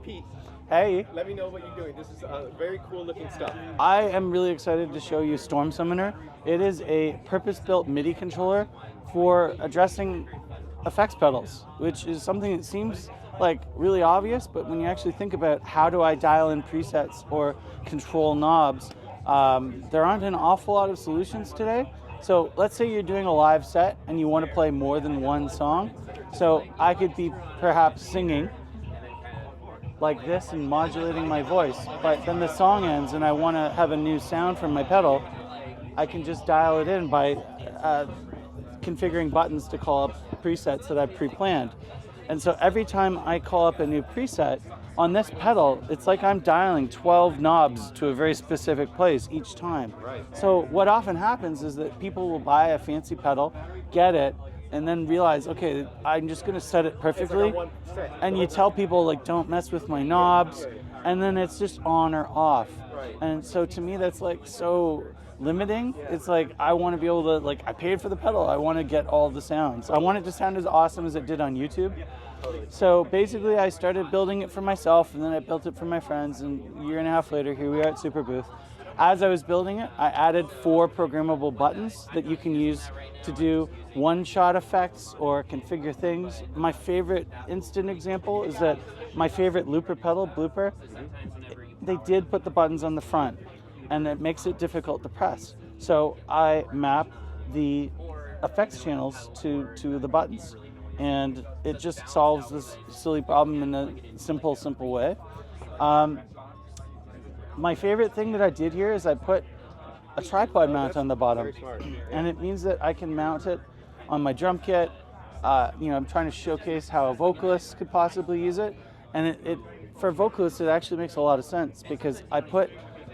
Pete. Hey. Let me know what you're doing. This is very cool looking stuff. I am really excited to show you Storm Summoner. It is a purpose-built MIDI controller for addressing effects pedals, which is something that seems like really obvious, but when you actually think about how do I dial in presets or control knobs, there aren't an awful lot of solutions today. So let's say you're doing a live set and you want to play more than one song. So I could be perhaps singing like this and modulating my voice, but then the song ends and I want to have a new sound from my pedal. I can just dial it in by configuring buttons to call up presets that I've pre-planned. And so every time I call up a new preset on this pedal, it's like I'm dialing 12 knobs to a very specific place each time. Right. So what often happens is that people will buy a fancy pedal, get it, and then realize, okay, I'm just going to set it perfectly. And you tell people, like, don't mess with my knobs, and then it's just on or off. Right. And so to me, that's like so limiting. It's like I want to be able to, like, I paid for the pedal. I want to get all the sounds. I want it to sound as awesome as it did on YouTube. So basically, I started building it for myself, and then I built it for my friends. And a year and a half later, here we are at Superbooth. As I was building it, I added 4 programmable buttons that you can use to do one-shot effects or configure things. My favorite instant example is that my favorite looper pedal, Blooper, they did put the buttons on the front, and it makes it difficult to press. So I map the effects channels to the buttons, and it just solves this silly problem in a simple way. My favorite thing that I did here is I put a tripod mount on the bottom, and it means that I can mount it on my drum kit. I'm trying to showcase how a vocalist could possibly use it, and for vocalists it actually makes a lot of sense because I put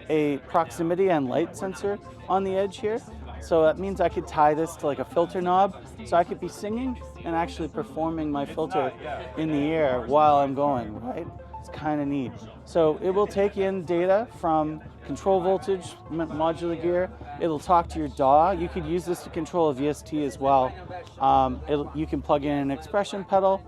a proximity and light sensor on the edge here, so that means I could tie this to like a filter knob, so I could be singing and actually performing my filter in the air while I'm going, right? It's kind of neat. So it will take in data from control voltage, modular gear. It'll talk to your DAW. You could use this to control a VST as well. You can plug in an expression pedal.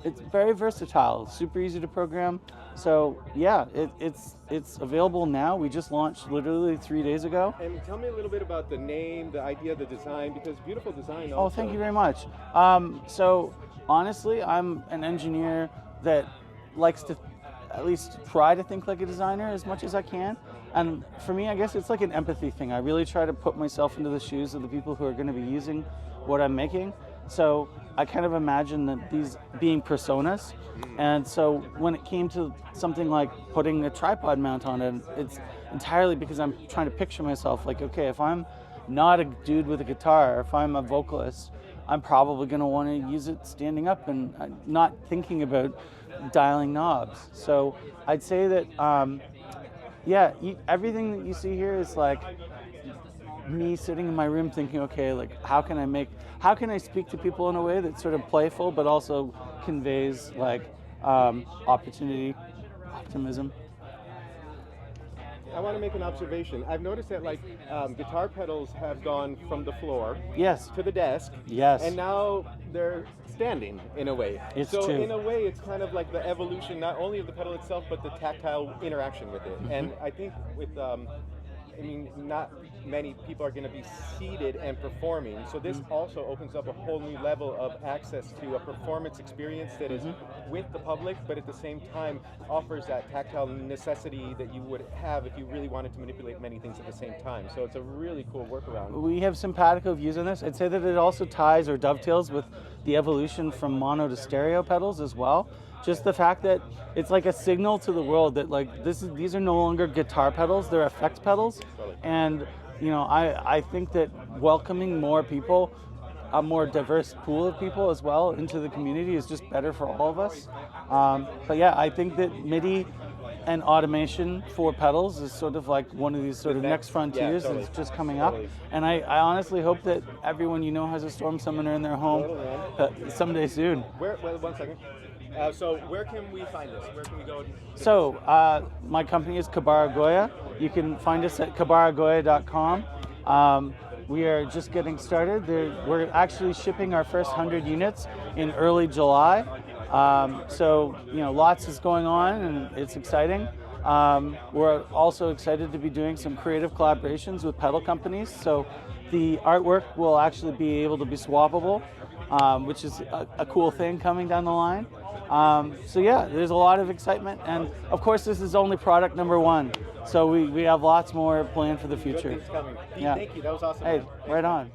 It's very versatile, super easy to program. So yeah, it's available now. We just launched literally 3 days ago. And tell me a little bit about the name, the idea, the design, because beautiful design also. Oh, thank you very much. So honestly, I'm an engineer that likes to at least try to think like a designer as much as I can. And for me, I guess it's like an empathy thing. I really try to put myself into the shoes of the people who are going to be using what I'm making. So I kind of imagine that these being personas. And so when it came to something like putting a tripod mount on it, it's entirely because I'm trying to picture myself like, okay, if I'm not a dude with a guitar, if I'm a vocalist, I'm probably going to want to use it standing up and not thinking about dialing knobs. So I'd say that, everything that you see here is like me sitting in my room thinking, okay, like how can I speak to people in a way that's sort of playful but also conveys like opportunity, optimism. I want to make an observation. I've noticed that like guitar pedals have gone from the floor to the desk, and now they're standing in a way. So in a way, it's kind of like the evolution not only of the pedal itself, but the tactile interaction with it. And I think with not many people are going to be seated and performing. So this also opens up a whole new level of access to a performance experience that is with the public, but at the same time offers that tactile necessity that you would have if you really wanted to manipulate many things at the same time. So it's a really cool workaround. We have simpatico views on this. I'd say that it also ties or dovetails with the evolution from mono to stereo pedals as well. Just the fact that it's like a signal to the world that like these are no longer guitar pedals, they're effects pedals. And I think that welcoming more people, a more diverse pool of people as well into the community is just better for all of us. But yeah, I think that MIDI and automation for pedals is sort of like one of these sort of next frontiers that's just coming up. And I honestly hope that everyone has a Storm Summoner in their home someday soon. Well, 1 second. So where can we find this? Where can we go? So my company is Kabaragoya. You can find us at kabaragoya.com. We are just getting started. We're actually shipping our first 100 units in early July. So, lots is going on, and it's exciting. We're also excited to be doing some creative collaborations with pedal companies. So the artwork will actually be able to be swappable, which is a cool thing coming down the line. So yeah, there's a lot of excitement, and of course this is only product number 1. So we have lots more planned for the future. Good things coming. Pete, Yeah. thank you. That was awesome. Hey, man. right on.